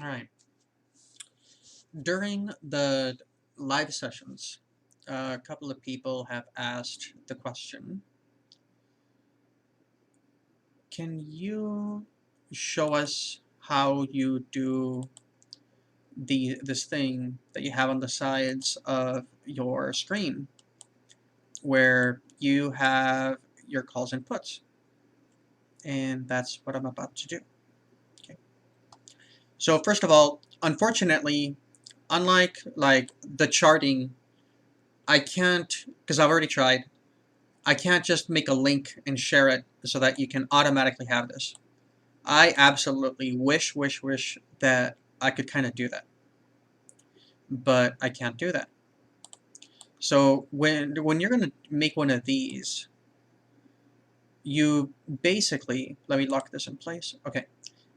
All right. During the live sessions, a couple of people have asked the question, can you show us how you do this thing that you have on the sides of your screen where you have your calls and puts? And that's what I'm about to do. Okay. So first of all, unfortunately, unlike like the charting, I can't, because I've already tried, I can't just make a link and share it so that you can automatically have this. I absolutely wish that I could kind of do that, but I can't do that. So when you're going to make one of these, you basically, let me lock this in place. Okay.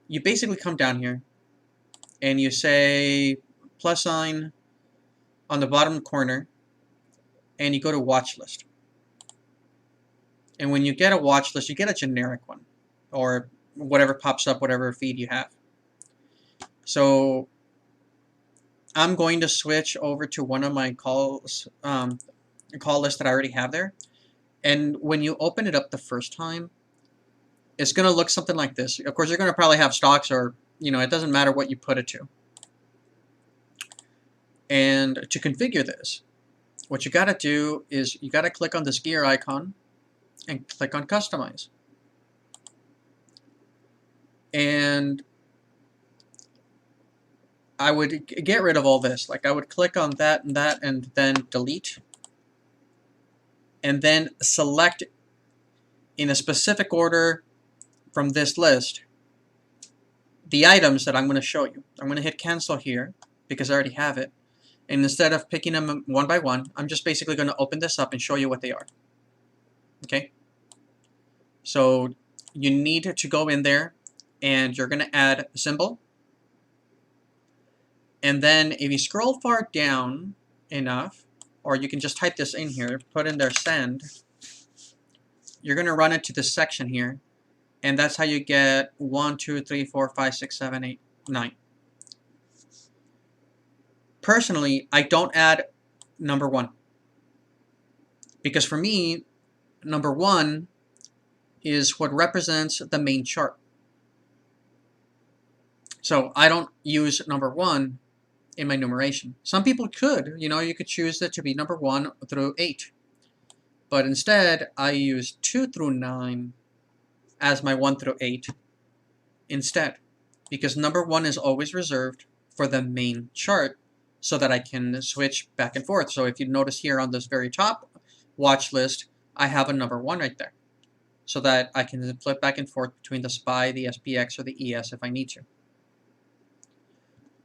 You basically come down here and you say plus sign on the bottom corner and you go to watch list. And when you get a watch list, you get a generic one or whatever pops up, whatever feed you have. So I'm going to switch over to one of my call lists that I already have there. And when you open it up the first time, it's going to look something like this. Of course, you're going to probably have stocks or, it doesn't matter what you put it to. And to configure this, what you got to do is you got to click on this gear icon and click on customize. And I would get rid of all this. Like I would click on that and then delete. And then select in a specific order from this list the items that I'm going to show you. I'm going to hit cancel here because I already have it. And instead of picking them one by one, I'm just basically going to open this up and show you what they are. Okay? So you need to go in there and you're going to add a symbol. And then if you scroll far down enough, or you can just type this in here, put in there send, you're going to run into this section here. And that's how you get 1, 2, 3, 4, 5, 6, 7, 8, 9. Personally, I don't add number 1. Because for me, number 1 is what represents the main chart. So I don't use number 1 in my numeration. Some people could, you could choose it to be number 1 through 8. But instead, I use 2 through 9 as my 1 through 8 instead. Because number 1 is always reserved for the main chart so that I can switch back and forth. So if you notice here on this very top watch list, I have a number 1 right there. So that I can flip back and forth between the SPY, the SPX, or the ES if I need to.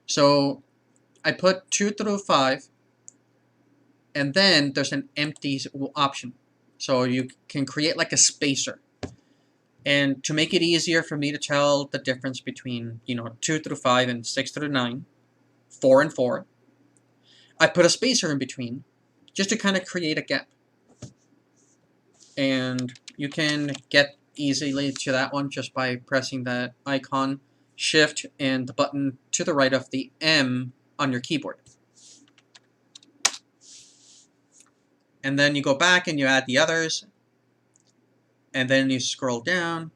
So I put 2 through 5, and then there's an empty option. So you can create like a spacer. And to make it easier for me to tell the difference between 2 through 5 and 6 through 9, 4 and 4, I put a spacer in between just to kind of create a gap. And you can get easily to that one just by pressing that icon, shift, and the button to the right of the M on your keyboard. And then you go back and you add the others, and then you scroll down.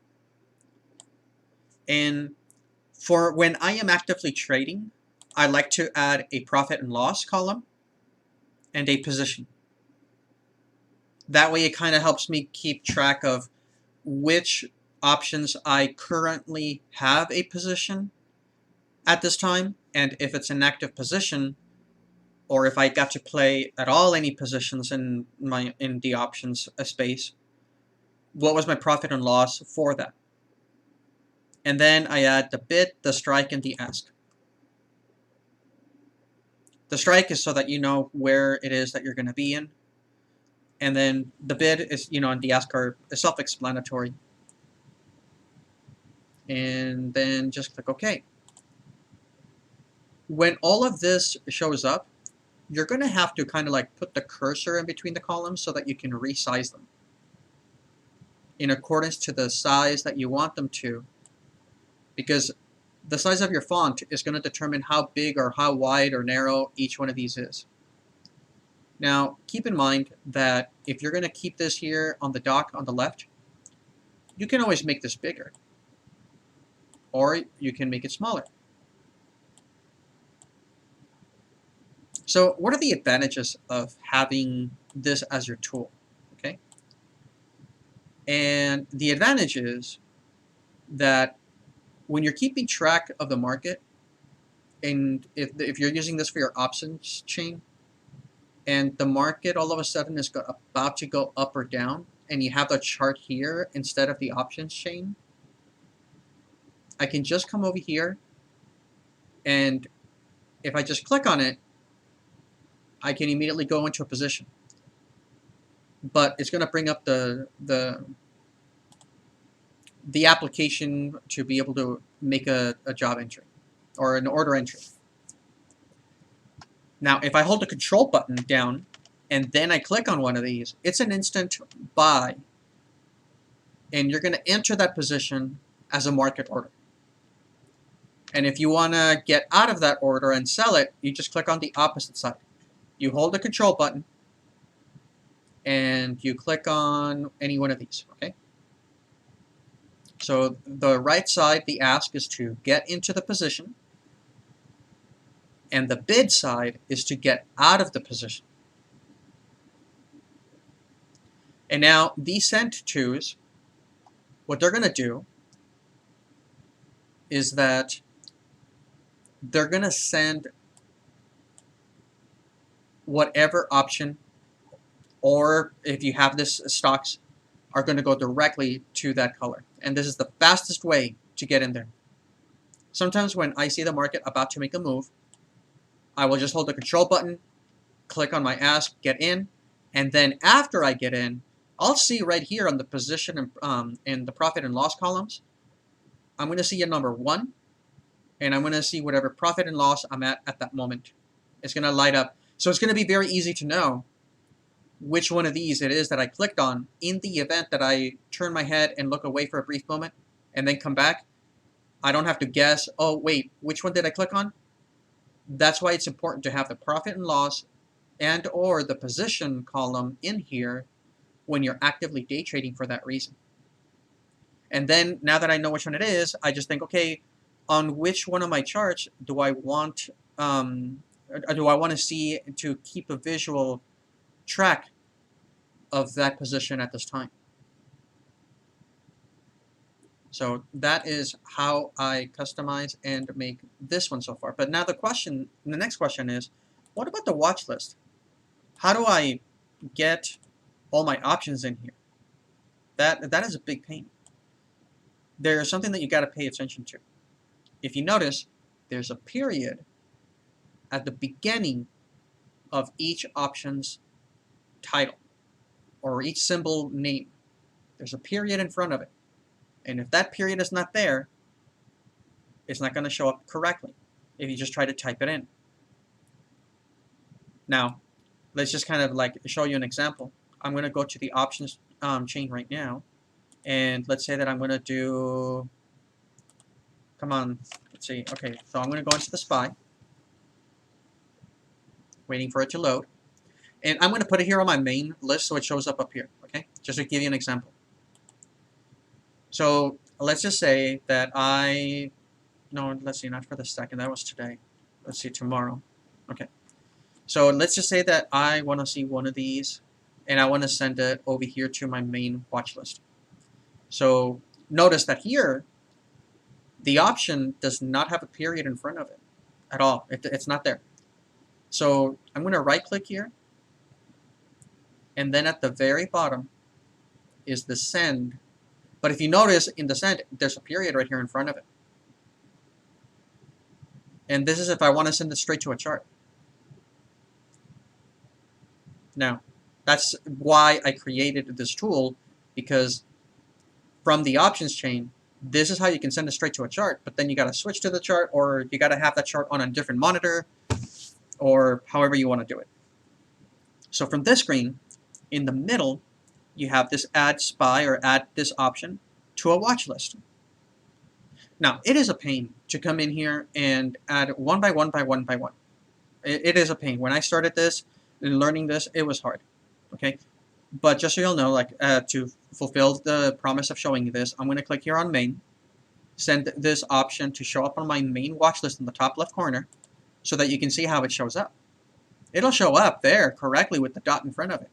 And for when I am actively trading, I like to add a profit and loss column and a position. That way it kind of helps me keep track of which options I currently have a position at this time, and if it's an active position, or if I got to play at all any positions in the options space, what was my profit and loss for that? And then I add the bid, the strike, and the ask. The strike is so that you know where it is that you're going to be in. And then the bid is, and the ask are self-explanatory. And then just click OK. When all of this shows up, you're going to have to kind of like put the cursor in between the columns so that you can resize them in accordance to the size that you want them to. Because the size of your font is going to determine how big or how wide or narrow each one of these is. Now, keep in mind that if you're going to keep this here on the dock on the left, you can always make this bigger, or you can make it smaller. So what are the advantages of having this as your tool? Okay, and the advantage is that when you're keeping track of the market, and if you're using this for your options chain, and the market all of a sudden is about to go up or down, and you have the chart here instead of the options chain, I can just come over here, and if I just click on it, I can immediately go into a position. But it's going to bring up the application to be able to make a job entry or an order entry. Now, if I hold the control button down and then I click on one of these, it's an instant buy, and you're going to enter that position as a market order. And if you want to get out of that order and sell it, you just click on the opposite side. You hold the control button and you click on any one of these, okay? So the right side, the ask, is to get into the position, and the bid side is to get out of the position. And now these send tos, what they're going to do is that they're going to send whatever option, or if you have this stocks, are going to go directly to that color. And this is the fastest way to get in there. Sometimes when I see the market about to make a move, I will just hold the control button, click on my ask, get in, and then after I get in, I'll see right here on the position in the profit and loss columns, I'm going to see a number 1, and I'm going to see whatever profit and loss I'm at that moment. It's going to light up. So it's going to be very easy to know which one of these it is that I clicked on in the event that I turn my head and look away for a brief moment and then come back. I don't have to guess, oh, wait, which one did I click on? That's why it's important to have the profit and loss and or the position column in here when you're actively day trading for that reason. And then now that I know which one it is, I just think, okay, on which one of my charts do I want to see to keep a visual track of that position at this time. So that is how I customize and make this one so far. But now the next question is, what about the watch list? How do I get all my options in here? That is a big pain. There's something that you got to pay attention to. If you notice, there's a period at the beginning of each option's title or each symbol name. There's a period in front of it. And if that period is not there, it's not going to show up correctly if you just try to type it in. Now, let's just kind of like show you an example. I'm going to go to the options chain right now. And let's say that I'm going to do, come on, let's see. Okay, so I'm going to go into the SPY, waiting for it to load. And I'm going to put it here on my main list so it shows up here, okay? Just to give you an example. So let's just say that let's see, not for the second, that was today. Let's see, tomorrow. Okay. So let's just say that I want to see one of these and I want to send it over here to my main watch list. So notice that here, the option does not have a period in front of it at all. It's not there. So I'm going to right click here, and then at the very bottom is the send. But if you notice in the send, there's a period right here in front of it. And this is if I want to send it straight to a chart. Now, that's why I created this tool, because from the options chain, this is how you can send it straight to a chart, but then you got to switch to the chart, or you got to have that chart on a different monitor, or however you want to do it. So from this screen, in the middle, you have this add SPY or add this option to a watch list. Now, it is a pain to come in here and add one by one by one by one. It is a pain. When I started this and learning this, it was hard. Okay, but just so you'll know, like to fulfill the promise of showing you this, I'm going to click here on main, send this option to show up on my main watch list in the top left corner so that you can see how it shows up. It'll show up there correctly with the dot in front of it.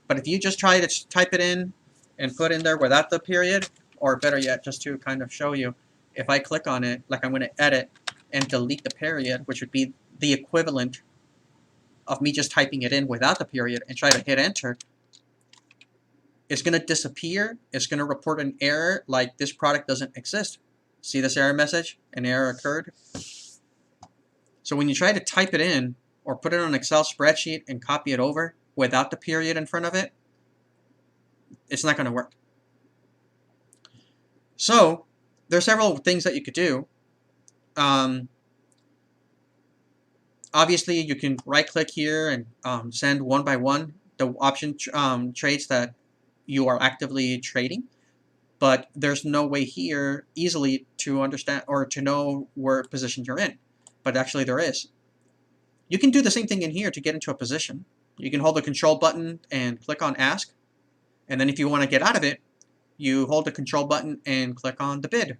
But if you just try to type it in and put in there without the period, or better yet, just to kind of show you, if I click on it, like I'm going to edit and delete the period, which would be the equivalent of me just typing it in without the period, and try to hit enter, it's going to disappear. It's going to report an error like this product doesn't exist. See this error message? An error occurred. So when you try to type it in or put it on an Excel spreadsheet and copy it over without the period in front of it, it's not going to work. So there are several things that you could do. Obviously, you can right-click here and send one by one the option trades that you are actively trading, but there's no way here easily to understand or to know where position you're in. But actually there is. You can do the same thing in here to get into a position. You can hold the control button and click on ask, and then if you want to get out of it, you hold the control button and click on the bid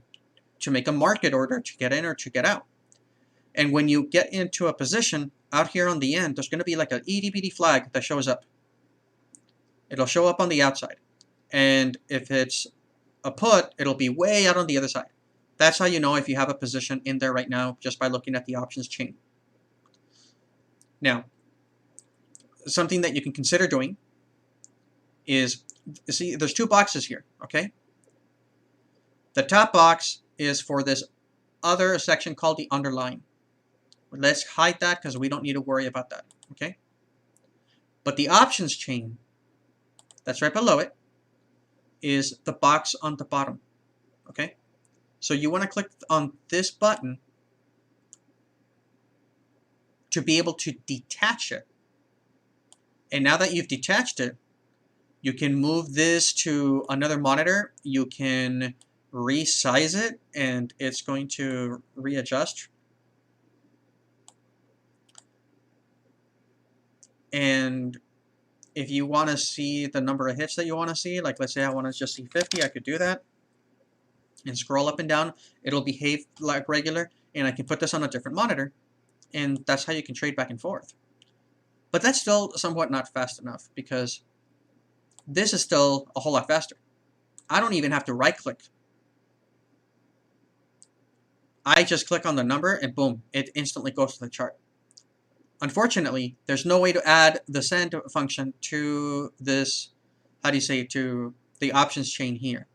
to make a market order to get in or to get out. And when you get into a position, out here on the end, there's going to be like an itty bitty flag that shows up. It'll show up on the outside. And if it's a put, it'll be way out on the other side. That's how you know if you have a position in there right now, just by looking at the options chain. Now, something that you can consider doing is, see, there's two boxes here, okay? The top box is for this other section called the underline. Let's hide that because we don't need to worry about that, okay? But the options chain that's right below it is the box on the bottom, okay? So you want to click on this button to be able to detach it. And now that you've detached it, you can move this to another monitor. You can resize it, and it's going to readjust. And if you want to see the number of hits that you want to see, like let's say I want to just see 50, I could do that. And scroll up and down. It'll behave like regular, and I can put this on a different monitor. And that's how you can trade back and forth. But that's still somewhat not fast enough, because this is still a whole lot faster. I don't even have to right click. I just click on the number and boom, it instantly goes to the chart. Unfortunately, there's no way to add the send function to this, how do you say, to the options chain here.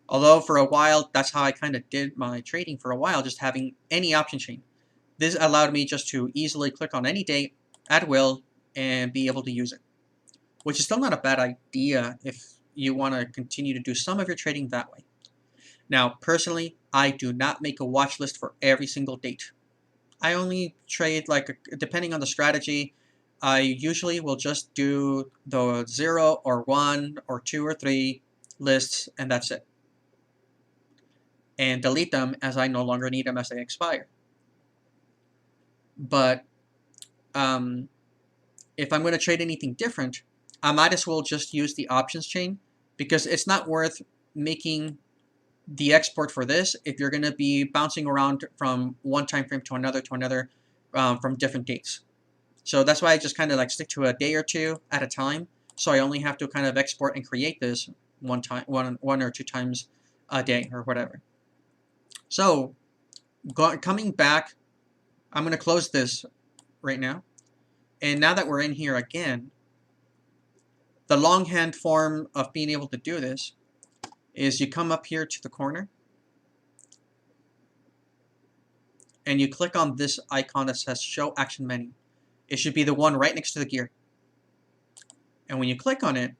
Although for a while, that's how I kind of did my trading for a while, just having any option chain. This allowed me just to easily click on any date at will and be able to use it, which is still not a bad idea if you want to continue to do some of your trading that way. Now, personally, I do not make a watch list for every single date. I only trade, like, depending on the strategy, I usually will just do the 0 or 1 or 2 or 3 lists, and that's it. And delete them as I no longer need them as they expire. But if I'm going to trade anything different, I might as well just use the options chain, because it's not worth making the export for this if you're going to be bouncing around from one time frame to another from different dates. So that's why I just kind of like stick to a day or two at a time. So I only have to kind of export and create this one or two times a day or whatever. So coming back, I'm going to close this right now. And now that we're in here again, the longhand form of being able to do this is you come up here to the corner and you click on this icon that says Show Action Menu. It should be the one right next to the gear. And when you click on it,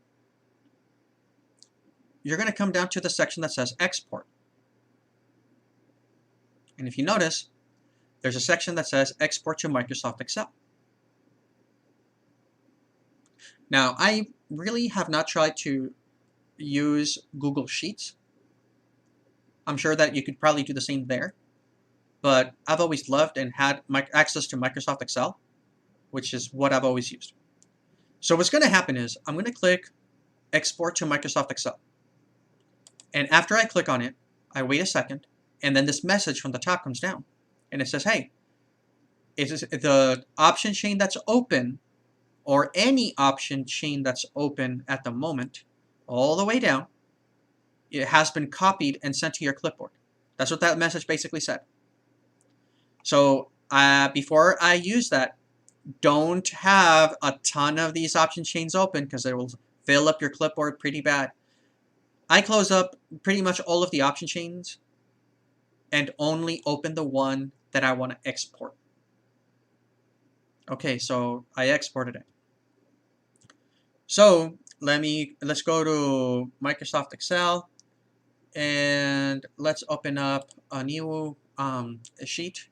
you're going to come down to the section that says Export. And if you notice, there's a section that says Export to Microsoft Excel. Now, I really have not tried to use Google Sheets, I'm sure that you could probably do the same there, but I've always loved and had access to Microsoft Excel, which is what I've always used. So what's going to happen is I'm going to click Export to Microsoft Excel. And after I click on it, I wait a second, and then this message from the top comes down. And it says, hey, is the option chain that's open, or any option chain that's open at the moment, all the way down, it has been copied and sent to your clipboard. That's what that message basically said. So before I use that, don't have a ton of these option chains open because it will fill up your clipboard pretty bad. I close up pretty much all of the option chains and only open the one that I want to export. Okay, so I exported it. So let's go to Microsoft Excel and let's open up a new sheet.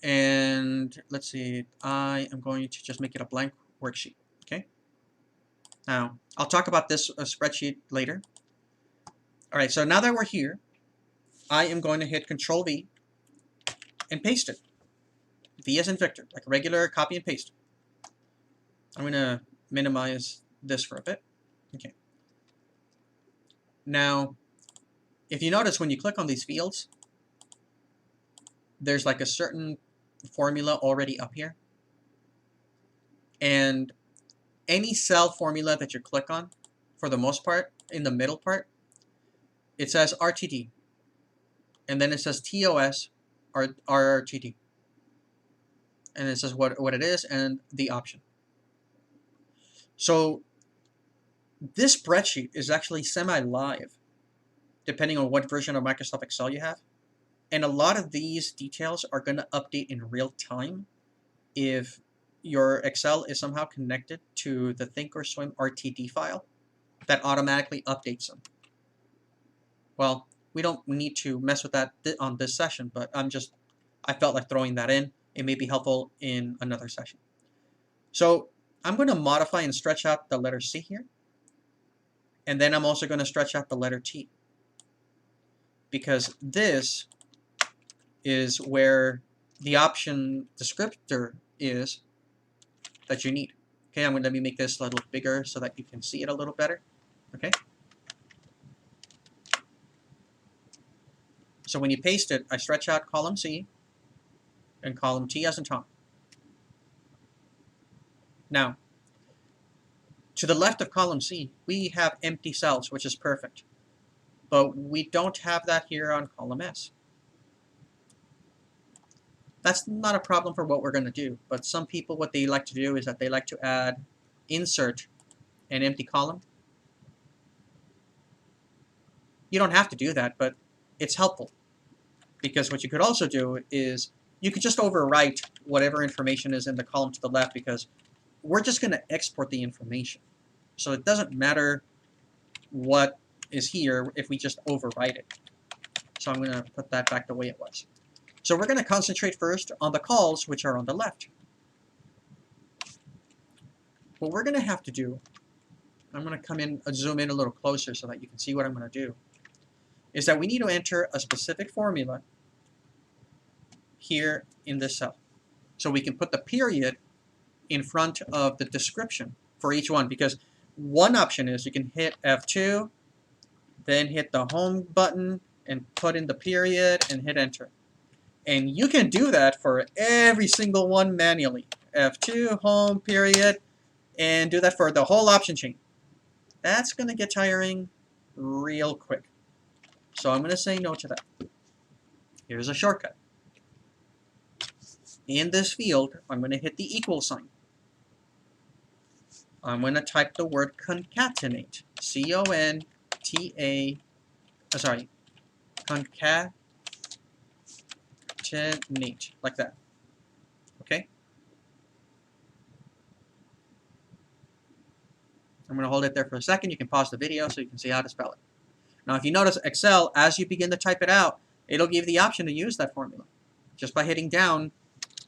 And let's see, I am going to just make it a blank worksheet. Okay. Now I'll talk about this spreadsheet later. All right, so now that we're here, I am going to hit Control V and paste it. V as in Victor, like regular copy and paste. I'm going to minimize this for a bit. Okay. Now, if you notice when you click on these fields, there's like a certain formula already up here. And any cell formula that you click on, for the most part, in the middle part, it says RTD. And then it says TOS or RRTD. And it says what it is and the option. So this spreadsheet is actually semi-live, depending on what version of Microsoft Excel you have. And a lot of these details are going to update in real time if your Excel is somehow connected to the Thinkorswim RTD file that automatically updates them. Well, we don't need to mess with that on this session, but I felt like throwing that in. It may be helpful in another session. So I'm going to modify and stretch out the letter C here. And then I'm also going to stretch out the letter T, because this is where the option descriptor is that you need. Okay, let me make this a little bigger so that you can see it a little better. Okay. So when you paste it, I stretch out column C and column T as in Tom. Now, to the left of column C, we have empty cells, which is perfect. But we don't have that here on column S. That's not a problem for what we're going to do, but some people, what they like to do is that they like to add, insert an empty column. You don't have to do that, but it's helpful. Because what you could also do is you could just overwrite whatever information is in the column to the left, because we're just going to export the information. So it doesn't matter what is here if we just overwrite it. So I'm going to put that back the way it was. So we're going to concentrate first on the calls, which are on the left. What we're going to have to do, I'm going to come in, zoom in a little closer so that you can see what I'm going to do, is that we need to enter a specific formula here in this cell. So we can put the period in front of the description for each one, because one option is you can hit F2, then hit the home button and put in the period and hit enter. And you can do that for every single one manually. F2, home, period, and do that for the whole option chain. That's going to get tiring real quick. So I'm going to say no to that. Here's a shortcut. In this field, I'm going to hit the equal sign. I'm going to type the word concatenate. C-O-N-T-A, sorry, concatenate, like that. Okay? I'm going to hold it there for a second. You can pause the video so you can see how to spell it. Now, if you notice Excel, as you begin to type it out, it'll give the option to use that formula. Just by hitting down,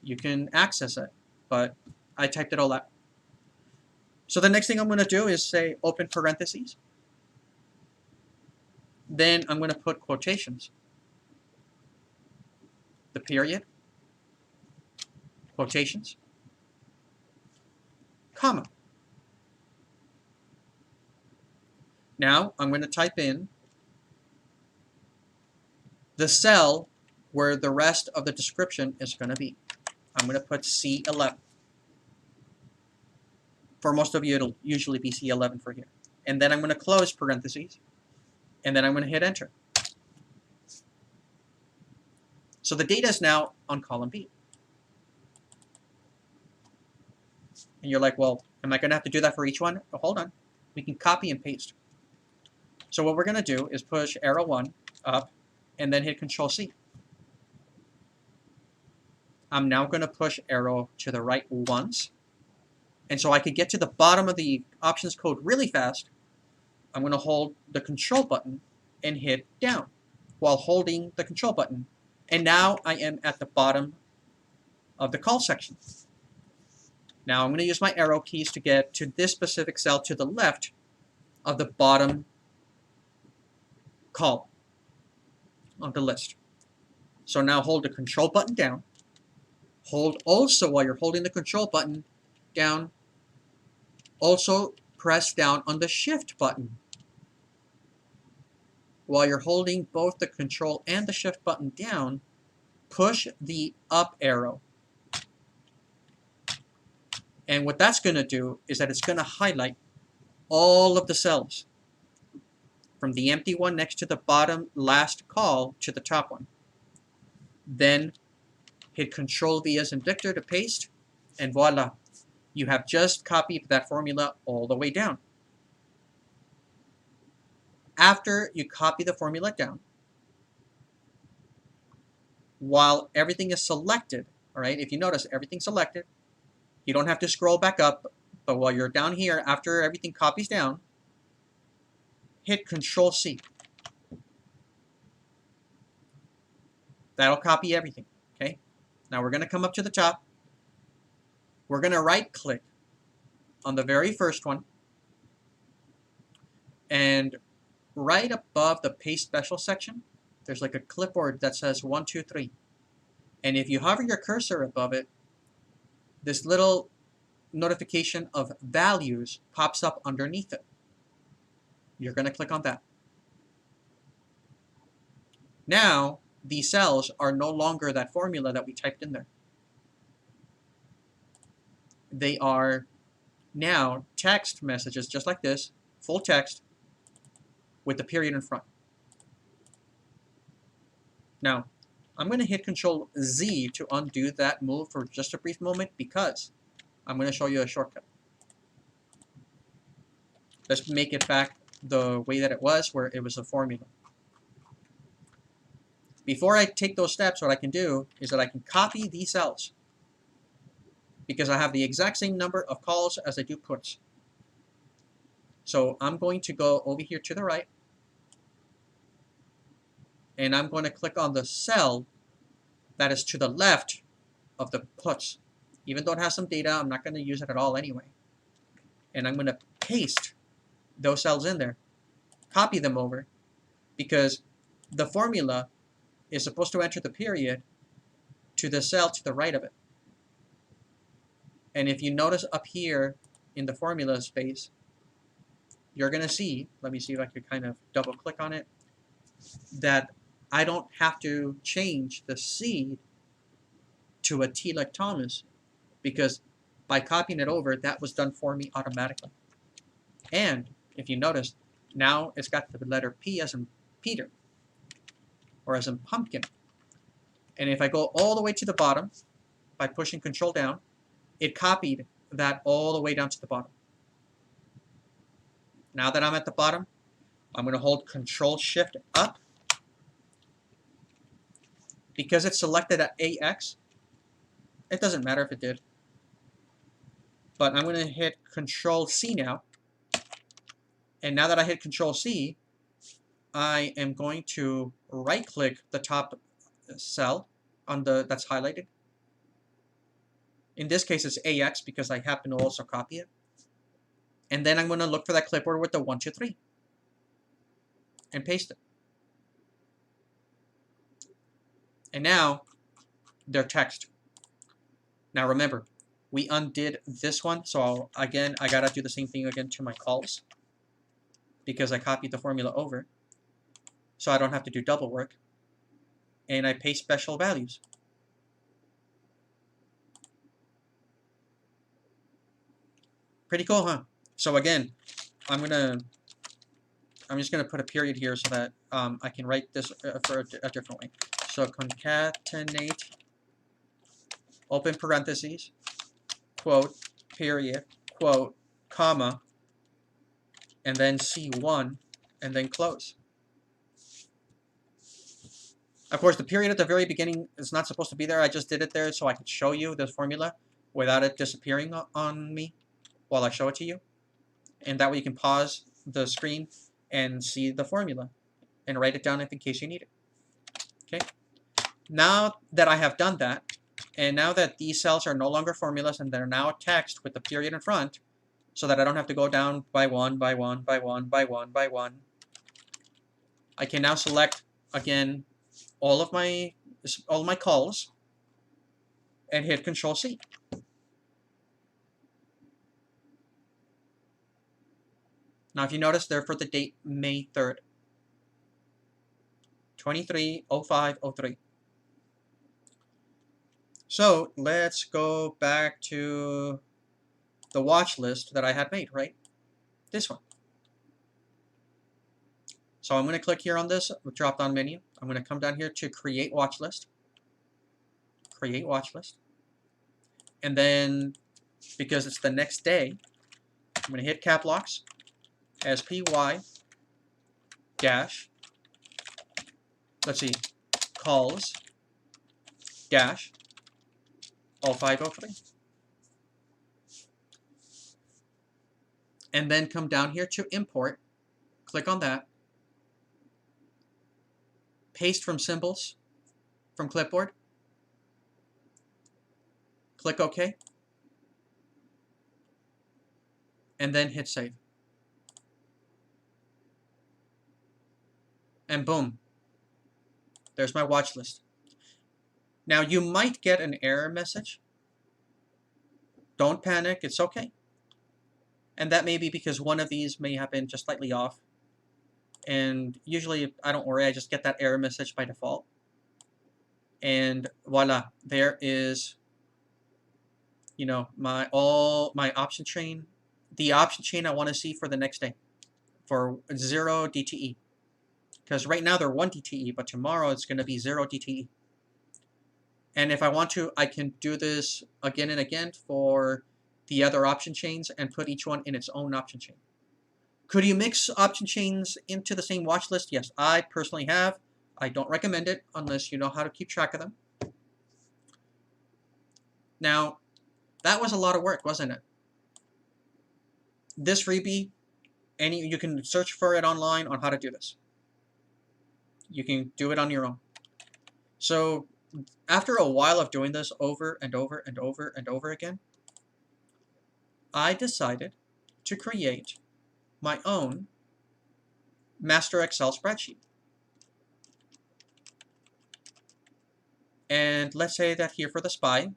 you can access it. But I typed it all out. So the next thing I'm going to do is say open parentheses. Then I'm going to put quotations. The period, quotations, comma. Now I'm going to type in the cell where the rest of the description is going to be. I'm going to put C11. For most of you, it'll usually be C11 for here. And then I'm going to close parentheses, and then I'm going to hit enter. So the data is now on column B. And you're like, well, am I going to have to do that for each one? Oh, hold on. We can copy and paste. So what we're going to do is push arrow 1 up, and then hit Control C. I'm now going to push arrow to the right once. And so I could get to the bottom of the options code really fast. I'm going to hold the Control button and hit down while holding the Control button. And now I am at the bottom of the call section. Now I'm going to use my arrow keys to get to this specific cell to the left of the bottom call of the list. So now hold the Control button down. Hold also, while you're holding the Control button down, also press down on the Shift button. While you're holding both the Control and the Shift button down, push the up arrow. And what that's going to do is that it's going to highlight all of the cells from the empty one next to the bottom last call to the top one. Then hit Control V as in Victor to paste, and voila, you have just copied that formula all the way down. After you copy the formula down, while everything is selected, all right, if you notice everything's selected, you don't have to scroll back up, but while you're down here, after everything copies down, hit Control C. That'll copy everything, okay? Now we're going to come up to the top. We're going to right-click on the very first one, and right above the Paste Special section, there's like a clipboard that says 1, 2, 3. And if you hover your cursor above it, this little notification of values pops up underneath it. You're going to click on that. Now, these cells are no longer that formula that we typed in there. They are now text messages just like this, full text, with the period in front. Now, I'm going to hit Control Z to undo that move for just a brief moment because I'm going to show you a shortcut. Let's make it back the way that it was, where it was a formula. Before I take those steps, what I can do is that I can copy these cells because I have the exact same number of calls as I do puts. So I'm going to go over here to the right, and I'm going to click on the cell that is to the left of the puts. Even though it has some data, I'm not going to use it at all anyway. And I'm going to paste those cells in there, copy them over, because the formula is supposed to enter the period to the cell to the right of it. And if you notice up here in the formula space, you're going to see, let me see if I could kind of double click on it, that I don't have to change the C to a T like Thomas, because by copying it over, that was done for me automatically. And if you notice, now it's got the letter P as in Peter, or as in pumpkin. And if I go all the way to the bottom by pushing Control down, it copied that all the way down to the bottom. Now that I'm at the bottom, I'm going to hold Control Shift up. Because it's selected at AX, it doesn't matter if it did. But I'm going to hit Control C now. And now that I hit Control C, I am going to right-click the top cell on that's highlighted. In this case, it's AX because I happen to also copy it. And then I'm going to look for that clipboard with the 1, 2, 3 and paste it. And now they're text. Now remember, we undid this one, so again, I gotta do the same thing again to my calls because I copied the formula over, so I don't have to do double work. And I paste special values. Pretty cool, huh? So again, I'm just gonna put a period here so that I can write this for a different way. So concatenate, open parentheses, quote, period, quote, comma, and then C1, and then close. Of course, the period at the very beginning is not supposed to be there. I just did it there so I could show you this formula without it disappearing on me while I show it to you. And that way you can pause the screen and see the formula and write it down in case you need it. Okay. Now that I have done that, and now that these cells are no longer formulas and they're now text with the period in front, so that I don't have to go down by one, by one, by one, by one, by one, I can now select again all of my calls and hit Control C. Now, if you notice, they're for the date May 3rd, 23/05/03. So let's go back to the watch list that I had made, right? This one. So I'm going to click here on this drop-down menu. I'm going to come down here to Create Watch List. Create Watch List. And then, because it's the next day, I'm going to hit cap locks, SPY dash, let's see, calls dash 0503. And then come down here to import, click on that, paste from symbols from clipboard, click OK, and then hit save. And boom, there's my watch list. Now you might get an error message. Don't panic, it's okay. And that may be because one of these may have been just slightly off. And usually I don't worry, I just get that error message by default. And voila, there is, you know, my option chain, the option chain I want to see for the next day for 0 DTE. Because right now they're 1 DTE, but tomorrow it's going to be 0 DTE. And if I want to, I can do this again and again for the other option chains and put each one in its own option chain. Could you mix option chains into the same watch list? Yes, I personally have. I don't recommend it unless you know how to keep track of them. Now, that was a lot of work, wasn't it? This freebie, you can search for it online on how to do this. You can do it on your own. So after a while of doing this over and over and over and over again, I decided to create my own master Excel spreadsheet. And let's say that here for the SPY,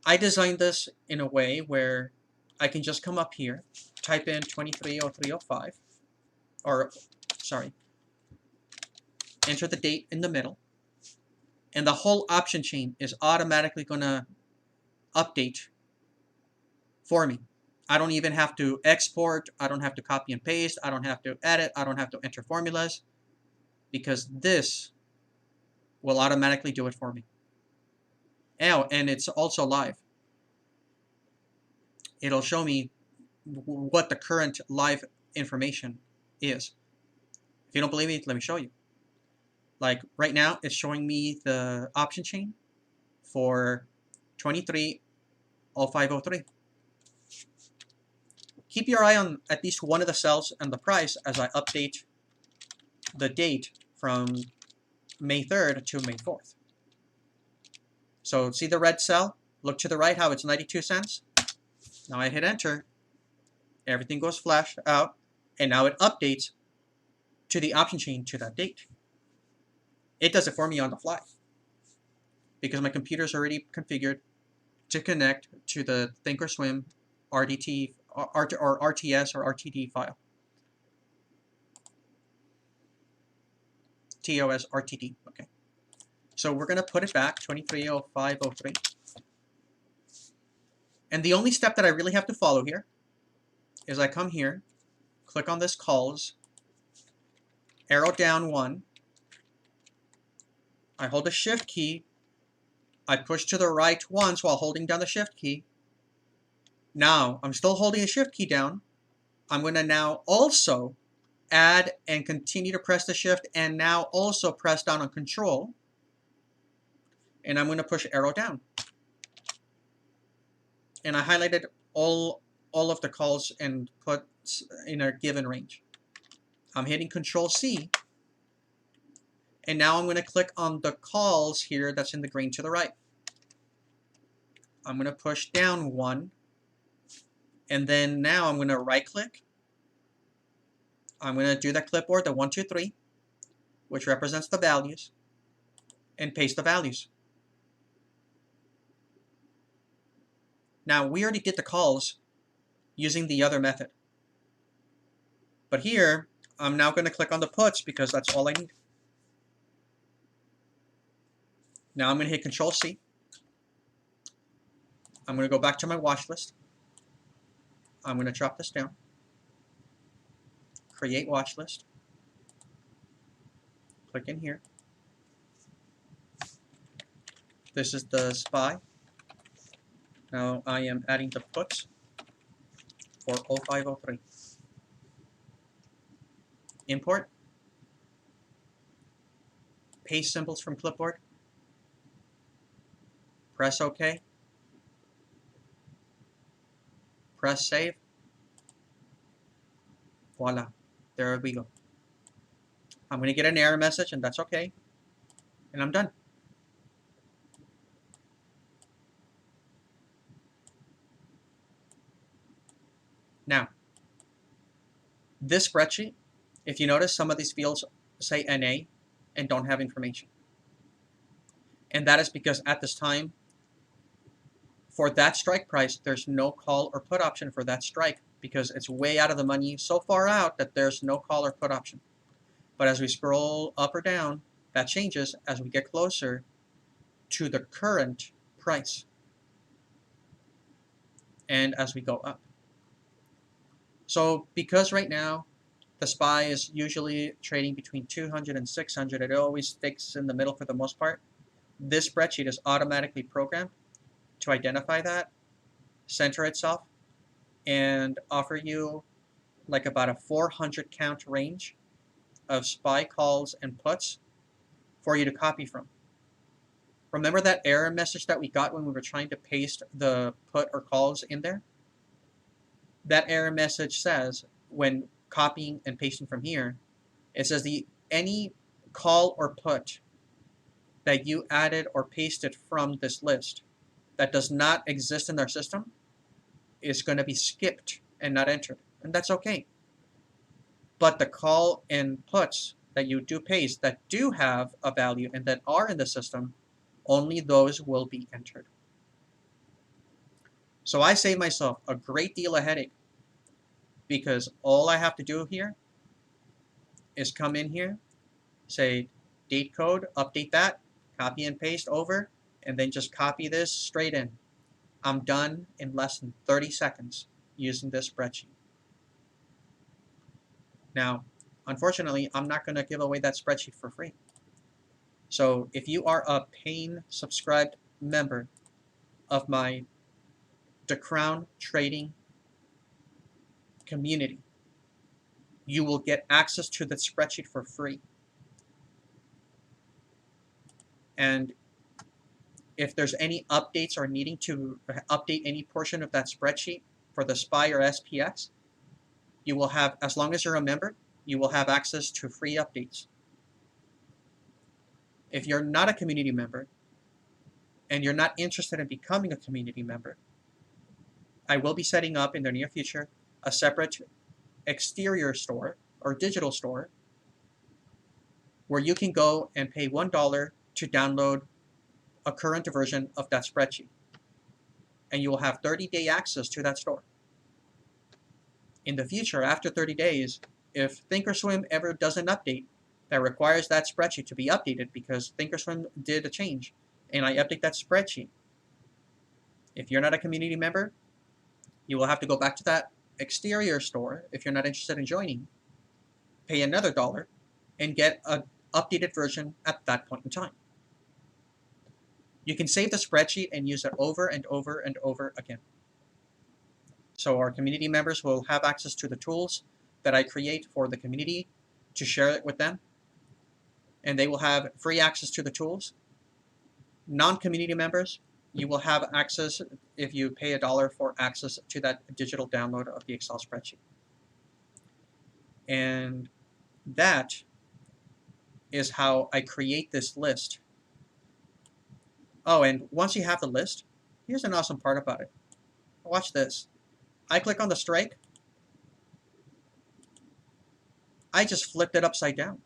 I designed this in a way where I can just come up here, type in 23/03/05, or sorry, enter the date in the middle, and the whole option chain is automatically going to update for me. I don't even have to export, I don't have to copy and paste, I don't have to edit, I don't have to enter formulas, because this will automatically do it for me. Oh, and it's also live. It'll show me what the current live information is. If you don't believe me, let me show you. Like right now, it's showing me the option chain for 23/05/03. Keep your eye on at least one of the cells and the price as I update the date from May 3rd to May 4th. So see the red cell? Look to the right how it's 92 cents. Now I hit enter. Everything goes flashed out. And now it updates to the option chain to that date. It does it for me on the fly because my computer is already configured to connect to the Thinkorswim RDT or RTS or RTD file. TOS RTD. Okay. So we're going to put it back 230503. And the only step that I really have to follow here is I come here, click on this calls, arrow down 1. I hold the shift key. I push to the right once while holding down the shift key. Now, I'm still holding the shift key down. I'm going to now also add and continue to press the shift and now also press down on control. And I'm going to push arrow down. And I highlighted all of the calls and puts in a given range. I'm hitting Control C. And now I'm going to click on the calls here that's in the green to the right. I'm going to push down 1. And then now I'm going to right click. I'm going to do that clipboard, the 1, 2, 3, which represents the values, and paste the values. Now, we already did the calls using the other method. But here, I'm now going to click on the puts because that's all I need. Now I'm going to hit Control C. I'm going to go back to my watch list. I'm going to drop this down. Create watch list. Click in here. This is the SPY. Now I am adding the puts for 0503. Import. Paste symbols from clipboard. Press OK. Press save. Voila. There we go. I'm going to get an error message, and that's okay. And I'm done. Now, this spreadsheet, if you notice, some of these fields say NA and don't have information. And that is because at this time, for that strike price, there's no call or put option for that strike because it's way out of the money, so far out that there's no call or put option. But as we scroll up or down, that changes as we get closer to the current price and as we go up. So because right now the SPY is usually trading between 200 and 600, it always sticks in the middle for the most part. This spreadsheet is automatically programmed to identify that, center itself, and offer you like about a 400 count range of SPY calls and puts for you to copy from. Remember that error message that we got when we were trying to paste the put or calls in there? That error message says, when copying and pasting from here, it says any call or put that you added or pasted from this list that does not exist in our system is going to be skipped and not entered. And that's okay. But the call and puts that you do paste that do have a value and that are in the system, only those will be entered. So I save myself a great deal of headache because all I have to do here is come in here, say date code, update that, copy and paste over, and then just copy this straight in. I'm done in less than 30 seconds using this spreadsheet. Now, unfortunately, I'm not going to give away that spreadsheet for free. So if you are a paying subscribed member of my The Crown Trading community, you will get access to the spreadsheet for free. And if there's any updates or needing to update any portion of that spreadsheet for the SPY or SPX, you will have, as long as you're a member, you will have access to free updates. If you're not a community member and you're not interested in becoming a community member, I will be setting up in the near future a separate exterior store or digital store where you can go and pay $1 to download a current version of that spreadsheet. And you will have 30-day access to that store. In the future, after 30 days, if Thinkorswim ever does an update that requires that spreadsheet to be updated because Thinkorswim did a change, and I update that spreadsheet, if you're not a community member, you will have to go back to that exterior store if you're not interested in joining, pay another $1, and get an updated version at that point in time. You can save the spreadsheet and use it over and over and over again. So our community members will have access to the tools that I create for the community to share it with them, and they will have free access to the tools. Non-community members, you will have access if you pay $1 for access to that digital download of the Excel spreadsheet. And that is how I create this list. Oh, and once you have the list, here's an awesome part about it. Watch this. I click on the strike. I just flipped it upside down.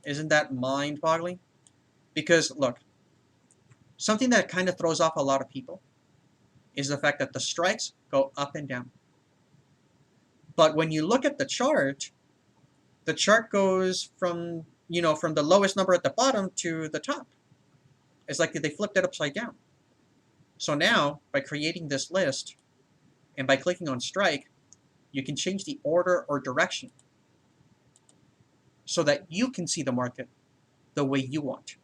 Isn't that mind-boggling? Because, look, something that kind of throws off a lot of people is the fact that the strikes go up and down. But when you look at the chart goes from, from the lowest number at the bottom to the top. It's like they flipped it upside down. So now, by creating this list, and by clicking on strike, you can change the order or direction so that you can see the market the way you want.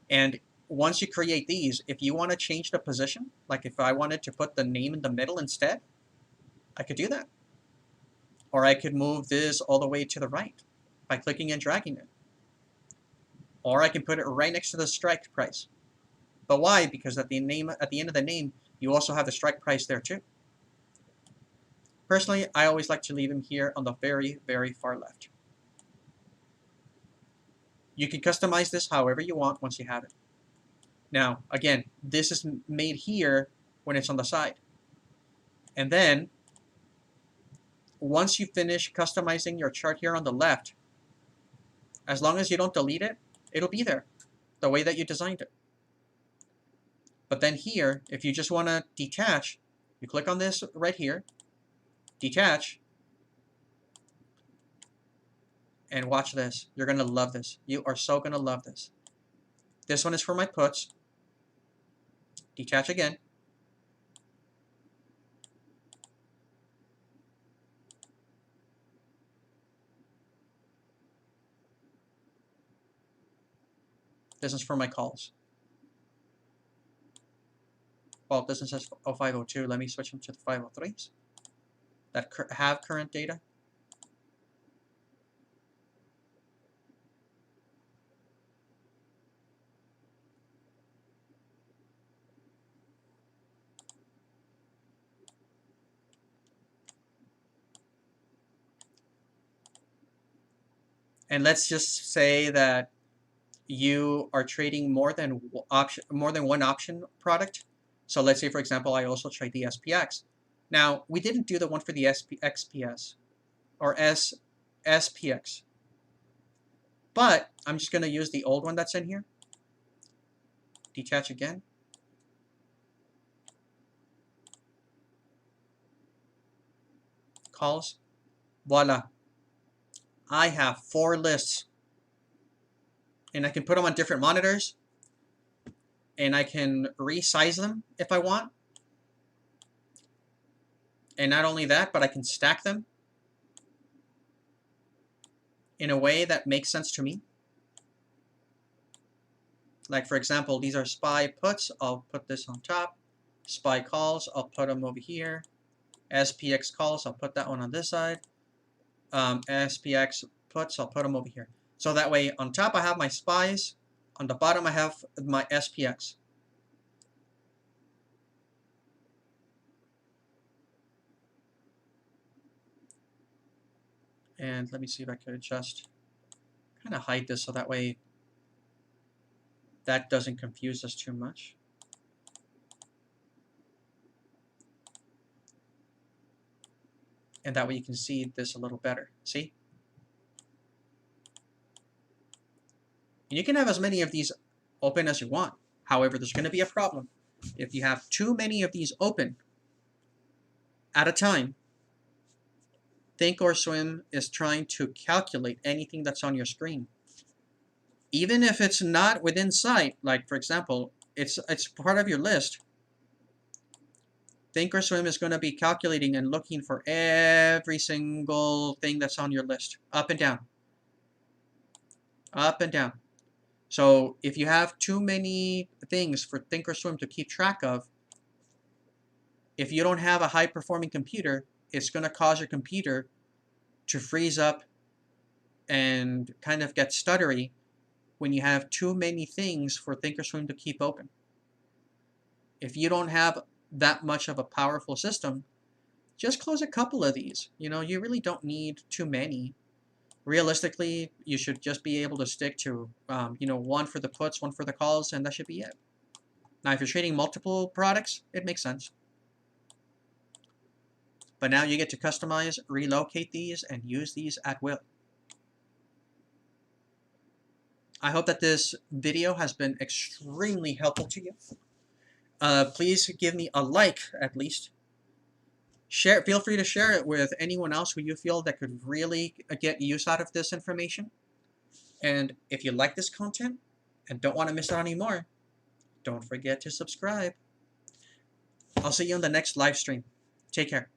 And once you create these, if you want to change the position, like if I wanted to put the name in the middle instead, I could do that. Or I could move this all the way to the right by clicking and dragging it. Or I can put it right next to the strike price. But why? Because at the end of the name, you also have the strike price there too. Personally, I always like to leave them here on the very, very far left. You can customize this however you want once you have it. Now, again, this is made here when it's on the side. And then, once you finish customizing your chart here on the left, as long as you don't delete it, it'll be there, the way that you designed it. But then here, if you just want to detach, you click on this right here, detach, and watch this. You're going to love this. You are so going to love this. This one is for my puts. Detach again. This is for my calls. Well, this one says 0502. Let me switch them to the 503s that have current data. And let's just say that you are trading more than one option product. So let's say, for example, I also trade the SPX. Now, we didn't do the one for the XPS or SPX, but I'm just going to use the old one that's in here. Detach again. Calls. Voila. I have 4 lists. And I can put them on different monitors. And I can resize them if I want. And not only that, but I can stack them in a way that makes sense to me. Like, for example, these are SPY puts. I'll put this on top. SPY calls, I'll put them over here. SPX calls, I'll put that one on this side. SPX puts, I'll put them over here. So that way, on top I have my SPYs. On the bottom I have my SPX. And let me see if I could just kind of hide this so that way that doesn't confuse us too much. And that way you can see this a little better. See? And you can have as many of these open as you want. However, there's going to be a problem. If you have too many of these open at a time, Thinkorswim is trying to calculate anything that's on your screen. Even if it's not within sight, like for example, it's part of your list, Thinkorswim is going to be calculating and looking for every single thing that's on your list, up and down, up and down. So if you have too many things for Thinkorswim to keep track of, if you don't have a high-performing computer, it's going to cause your computer to freeze up and kind of get stuttery when you have too many things for Thinkorswim to keep open. If you don't have that much of a powerful system, just close a couple of these. You know, you really don't need too many. Realistically, you should just be able to stick to, one for the puts, one for the calls, and that should be it. Now, if you're trading multiple products, it makes sense. But now you get to customize, relocate these, and use these at will. I hope that this video has been extremely helpful to you. Please give me a like, at least. Feel free to share it with anyone else who you feel that could really get use out of this information. And if you like this content and don't want to miss out anymore, don't forget to subscribe. I'll see you on the next live stream. Take care.